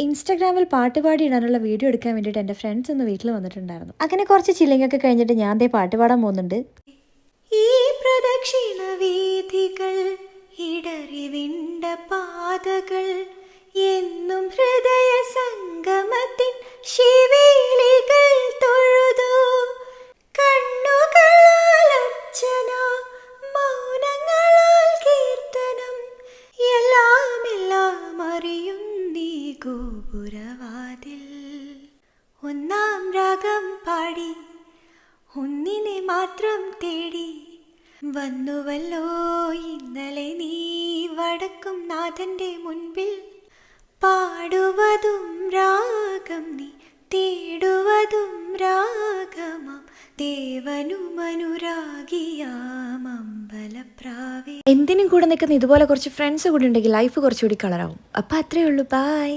ഇൻസ്റ്റാഗ്രാമിൽ പാട്ട് പാടി ഇടാനുള്ള വീഡിയോ എടുക്കാൻ വേണ്ടിയിട്ട് എൻ്റെ ഫ്രണ്ട്സ് ഒന്ന് വീട്ടിൽ വന്നിട്ടുണ്ടായിരുന്നു. അങ്ങനെ കുറച്ച് ചില്ലിങ്ങൊക്കെ കഴിഞ്ഞിട്ട് ഞാൻ ദേ പാട്ട് പാടാൻ പോകുന്നുണ്ട്. ഈ പ്രദക്ഷിണ വീഥികൾ ഇടറി വിണ്ട പാതകൾ എന്നും ഹൃദയ സംഗമത്തിൻ ശിവേലികൾ തൊഴുതു കണ്ണുകളാൽ അർച്ചന മൗനങ്ങളാൽ കീർത്തനം എല്ലാം അറിയുന്നീ ഗോപുരവാതിൽ ഒന്നാം രാഗം പാടി ഒന്നിനെ മാത്രം തേടി വന്നുവല്ലോ ഇന്നലെ നീ വടക്കും നാഥന്റെ മുൻപിൽ പാടുവതും രാഗം നീ തേടുവതും രാഗമാം ദേവനുമനുരാഗിയാം അമ്പലപ്രാവേ. എന്തിനും കൂടെ നിൽക്കുന്ന ഇതുപോലെ കുറച്ച് ഫ്രണ്ട്സ് കൂടി ഉണ്ടെങ്കിൽ ലൈഫ് കുറച്ചുകൂടി കളറാവും. അപ്പം അത്രയേ ഉള്ളൂ. ബൈ.